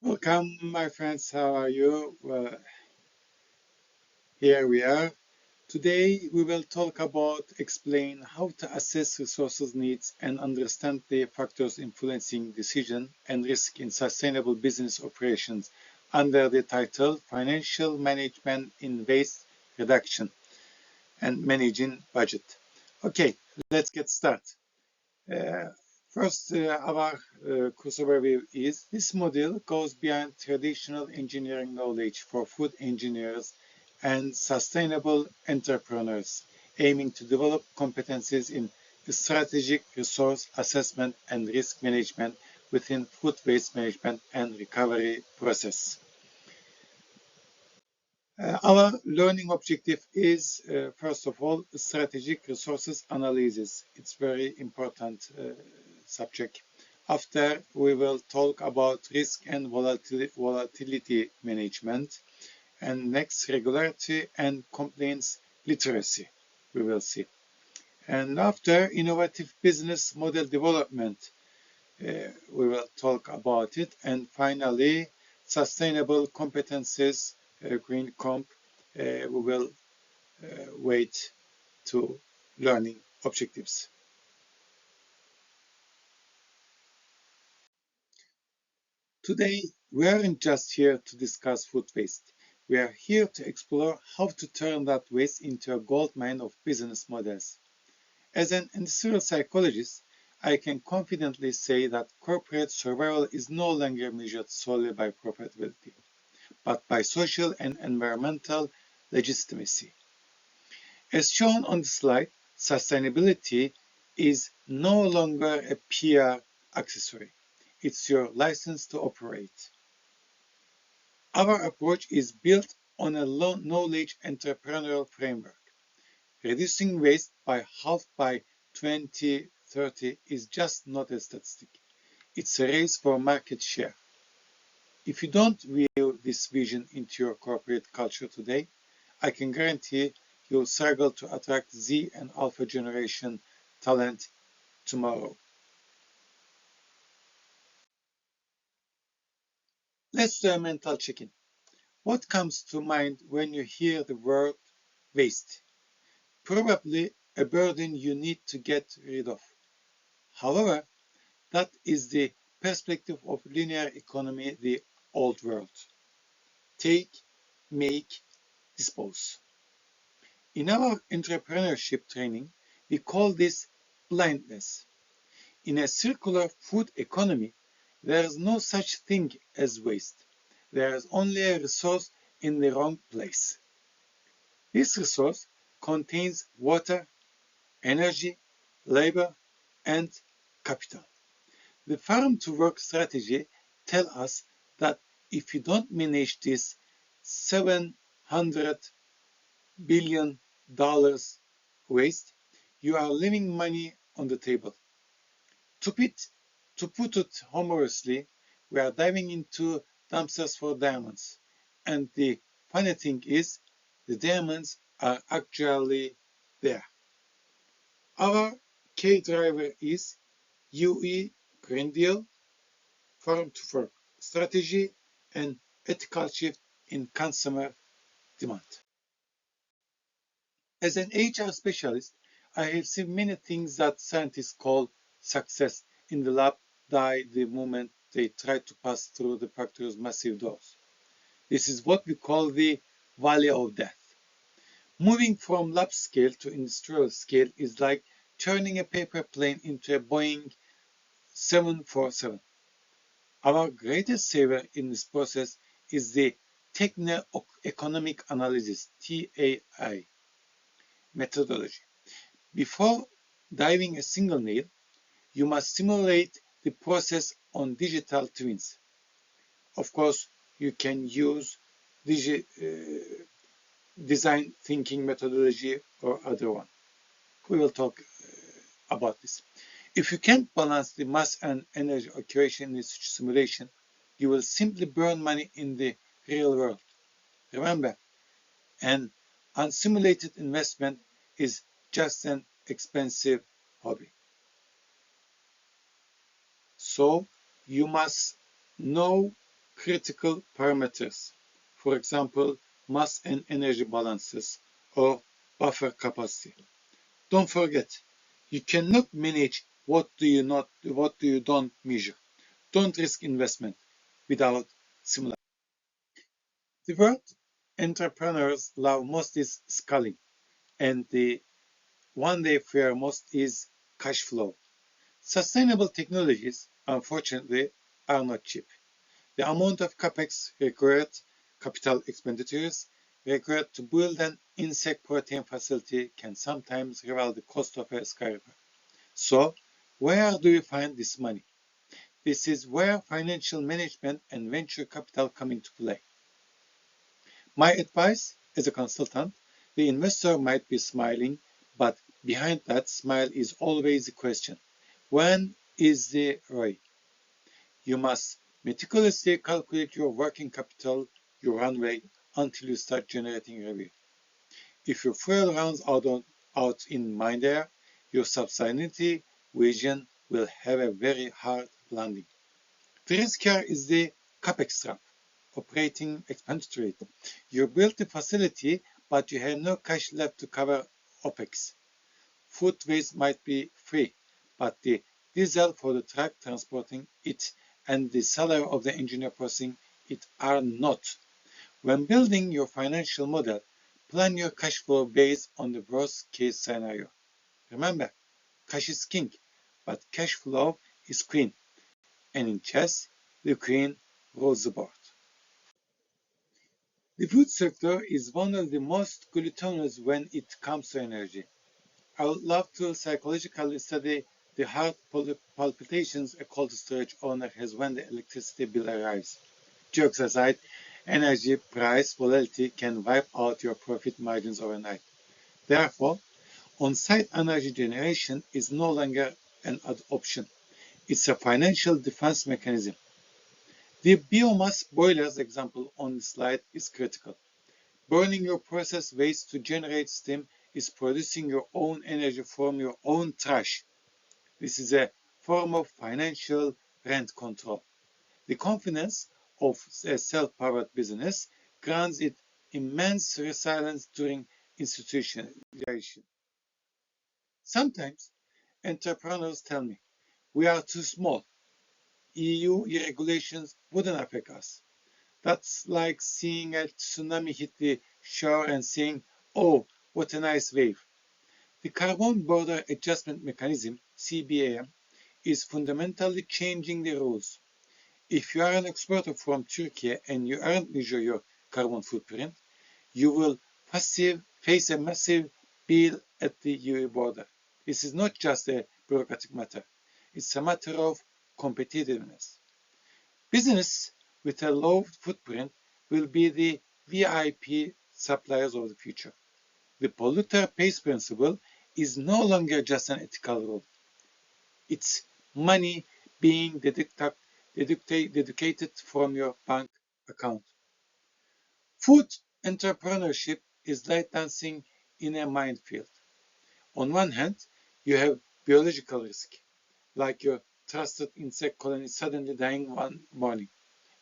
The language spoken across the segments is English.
Welcome, my friends. How are you? Well, here we are. Today, we will talk about explain how to assess resources needs and understand the factors influencing decision and risk in sustainable business operations under the title Financial Management in Waste Reduction and Managing Budget. Okay, let's get started. Uh, First, our course overview is this model goes beyond traditional engineering knowledge for food engineers and sustainable entrepreneurs, aiming to develop competencies in strategic resource assessment and risk management within food waste management and recovery process. Our learning objective is, first of all, strategic resources analysis. It's very important subject. After, we will talk about risk and volatility management. And next, regularity and compliance literacy, we will see. And after, innovative business model development, we will talk about it. And finally, sustainable competences, green comp, we will wait to learning objectives. Today, we aren't just here to discuss food waste. We are here to explore how to turn that waste into a goldmine of business models. As an industrial psychologist, I can confidently say that corporate survival is no longer measured solely by profitability, but by social and environmental legitimacy. As shown on the slide, sustainability is no longer a PR accessory. It's your license to operate. Our approach is built on a knowledge entrepreneurial framework. Reducing waste by half by 2030 is just not a statistic. It's a race for market share. If you don't view this vision into your corporate culture today, I can guarantee you'll struggle to attract Z and Alpha generation talent tomorrow. Let's do a mental check-in. What comes to mind when you hear the word waste? Probably a burden you need to get rid of. However, that is the perspective of linear economy, the old world. Take, make, dispose. In our entrepreneurship training, we call this blindness. In a circular food economy, there is no such thing as waste. There is only a resource in the wrong place. This resource contains water, energy, labor, and capital. The farm to work strategy tells us that if you don't manage this $700 billion waste, you are leaving money on the table. To put it humorously, we are diving into dumpsters for diamonds. And the funny thing is, the diamonds are actually there. Our key driver is UE, Green Deal, Farm to Fork strategy, and ethical shift in consumer demand. As an HR specialist, I have seen many things that scientists call success in the lab die the moment they try to pass through the factory's massive doors. This is what we call the valley of death. Moving from lab scale to industrial scale is like turning a paper plane into a Boeing 747. Our greatest savior in this process is the techno-economic analysis, TAI, methodology. Before diving a single nail, you must simulate the process on digital twins. Of course, you can use design thinking methodology or other one. We will talk about this. If you can't balance the mass and energy equation in this simulation, you will simply burn money in the real world. Remember, an unsimulated investment is just an expensive hobby. So you must know critical parameters, for example, mass and energy balances or buffer capacity. Don't forget, you cannot manage what you don't measure. Don't risk investment without simulation. The word entrepreneurs love most is scaling, and the one they fear most is cash flow. Sustainable technologies, unfortunately, are not cheap. The amount of capex required, capital expenditures required to build an insect protein facility can sometimes rival the cost of a skyscraper. So, where do you find this money? This is where financial management and venture capital come into play. My advice as a consultant, the investor might be smiling, but behind that smile is always the question, when is the ROI? You must meticulously calculate your working capital, your runway, until you start generating revenue. If your fuel runs out in midair, your sustainability vision will have a very hard landing. The risk here is the capex trap, operating expenditure rate. You built the facility, but you have no cash left to cover OPEX. Food waste might be free, but the diesel for the truck transporting it and the salary of the engineer processing it are not. When building your financial model, plan your cash flow based on the worst case scenario. Remember, cash is king, but cash flow is queen. And in chess, the queen rules the board. The food sector is one of the most gluttonous when it comes to energy. I would love to psychologically study the heart palpitations a cold storage owner has when the electricity bill arrives. Jokes aside, energy price volatility can wipe out your profit margins overnight. Therefore, on-site energy generation is no longer an option. It's a financial defense mechanism. The biomass boilers example on the slide is critical. Burning your process waste to generate steam is producing your own energy from your own trash. This is a form of financial rent control. The confidence of a self-powered business grants it immense resilience during institutionalization. Sometimes entrepreneurs tell me, we are too small. EU regulations wouldn't affect us. That's like seeing a tsunami hit the shore and saying, oh, what a nice wave. The Carbon Border Adjustment Mechanism, CBAM, is fundamentally changing the rules. If you are an exporter from Turkey and you aren't measure your carbon footprint, you will face a massive bill at the EU border. This is not just a bureaucratic matter. It's a matter of competitiveness. Business with a low footprint will be the VIP suppliers of the future. The polluter pays principle is no longer just an ethical rule. It's money being deducted from your bank account. Food entrepreneurship is like dancing in a minefield. On one hand, you have biological risk, like your trusted insect colony suddenly dying one morning.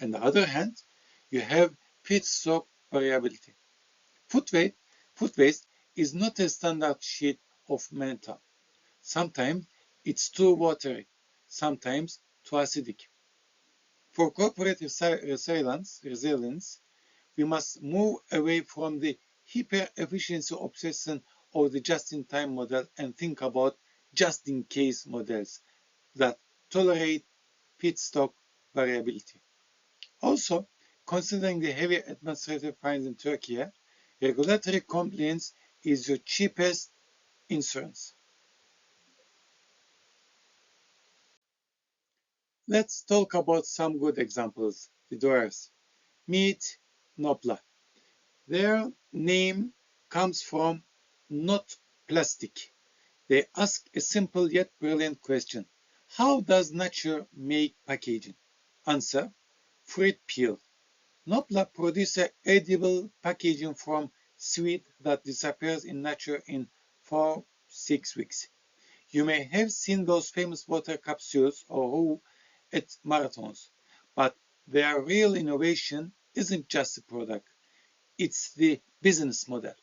On the other hand, you have feedstock variability. Food waste, food waste is not a standard sheet of metal. Sometimes it's too watery, sometimes too acidic. For corporate resilience, we must move away from the hyper-efficiency obsession of the just-in-time model and think about just-in-case models that tolerate feedstock variability. Also, considering the heavy administrative fines in Turkey, regulatory compliance is your cheapest insurance. Let's talk about some good examples. The doers. Meet Nopla. Their name comes from not plastic. They ask a simple yet brilliant question. How does nature make packaging? Answer, fruit peel. Nopla produces edible packaging from seed that disappears in nature in 4-6 weeks. You may have seen those famous water capsules or who at marathons, but Their real innovation isn't just the product, it's the business model.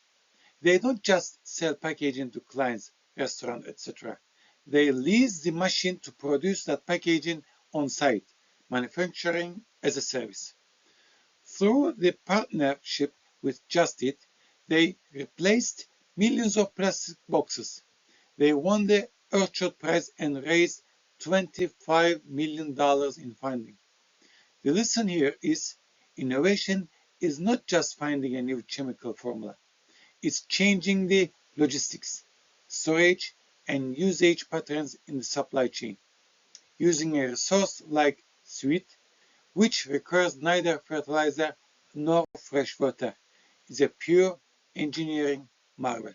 They don't just sell packaging to clients, restaurants, etc. They lease the machine to produce that packaging on site, manufacturing as a service. Through the partnership with Just Eat, they replaced millions of plastic boxes. They won the Earthshot Prize and raised $25 million in funding. The lesson here is innovation is not just finding a new chemical formula. It's changing the logistics, storage, and usage patterns in the supply chain. Using a resource like sweet, which requires neither fertilizer nor fresh water, is a pure engineering marvel.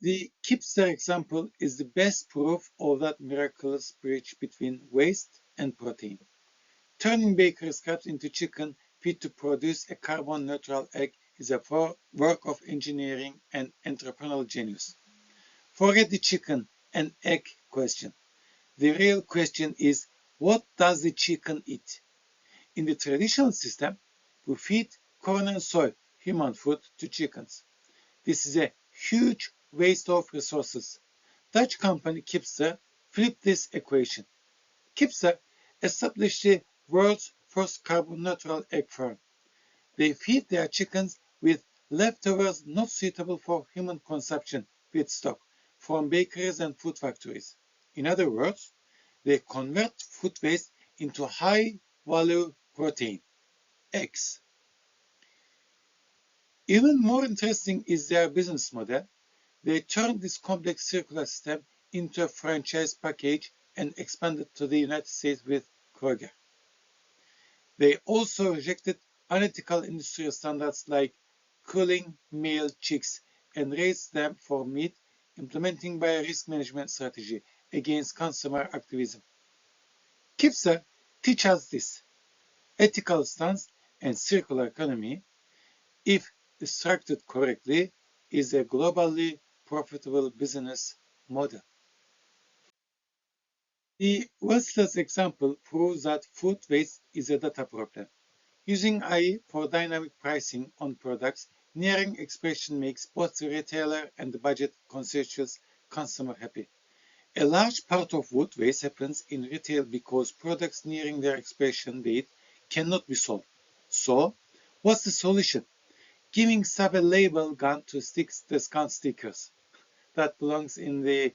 The Kipster example is the best proof of that miraculous bridge between waste and protein. Turning bakery scraps into chicken feed to produce a carbon-neutral egg is a work of engineering and entrepreneurial genius. Forget the chicken and egg question. The real question is, what does the chicken eat? In the traditional system, we feed corn and soy, human food, to chickens. This is a huge waste of resources. Dutch company Kipster flipped this equation. Kipster established the world's first carbon-neutral egg farm. They feed their chickens with leftovers not suitable for human consumption feedstock from bakeries and food factories. In other words, they convert food waste into high-value protein, eggs. Even more interesting is their business model. They turned this complex circular system into a franchise package and expanded to the United States with Kroger. They also rejected unethical industrial standards like culling male chicks and raised them for meat, implementing by a risk management strategy against consumer activism. Kipser teaches us this ethical stance and circular economy, if structured correctly, is a globally profitable business model. The Westless example proves that food waste is a data problem. Using AI for dynamic pricing on products, nearing expression makes both the retailer and the budget-conscious consumer happy. A large part of food waste happens in retail because products nearing their expiration date cannot be sold. So, what's the solution? Giving staff a label gun to stick discount stickers. That belongs in the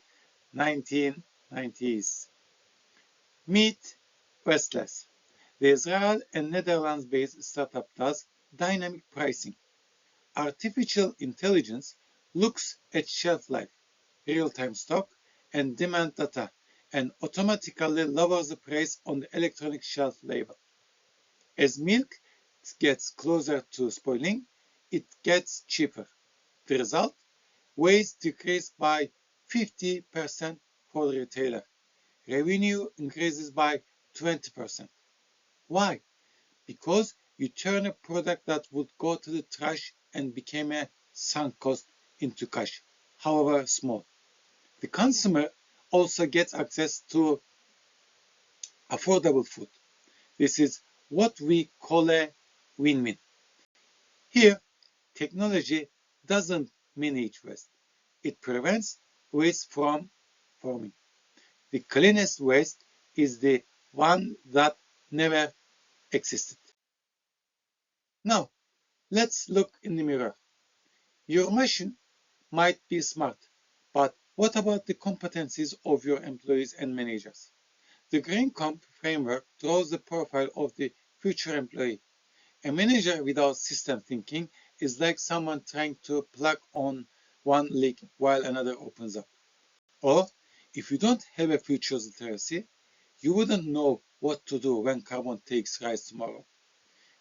1990s. Meet Westless. The Israel and Netherlands-based startup does dynamic pricing. Artificial intelligence looks at shelf life, real-time stock, and demand data, and automatically lowers the price on the electronic shelf label. As milk gets closer to spoiling, it gets cheaper. The result? Waste decreased by 50% for the retailer. Revenue increases by 20%. Why? Because you turn a product that would go to the trash and became a sunk cost into cash, however small. The consumer also gets access to affordable food. This is what we call a win-win. Here, technology doesn't manage waste. It prevents waste from forming. The cleanest waste is the one that never existed. Now, let's look in the mirror. Your machine might be smart, but what about the competencies of your employees and managers? The Green Comp framework draws the profile of the future employee. A manager without system thinking is like someone trying to plug on one leak while another opens up. Or, if you don't have a futures literacy, you wouldn't know what to do when carbon takes rise tomorrow.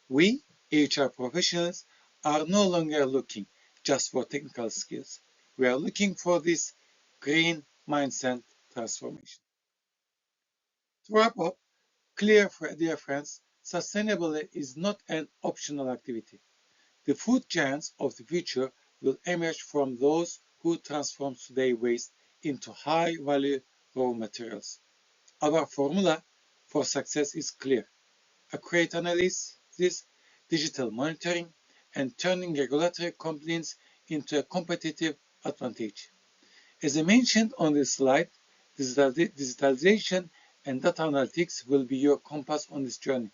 We, HR professionals, are no longer looking just for technical skills. We are looking for this green mindset transformation. To wrap up, dear friends, sustainability is not an optional activity. The food giants of the future will emerge from those who transform today's waste into high-value raw materials. Our formula for success is clear: accurate analysis, digital monitoring, and turning regulatory compliance into a competitive advantage. As I mentioned on this slide, digitalization and data analytics will be your compass on this journey.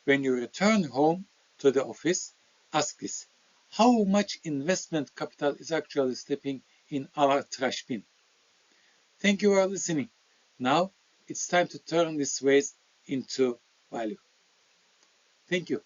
When you return home to the office, ask this: how much investment capital is actually slipping in our trash bin? Thank you for listening. Now it's time to turn this waste into value. Thank you.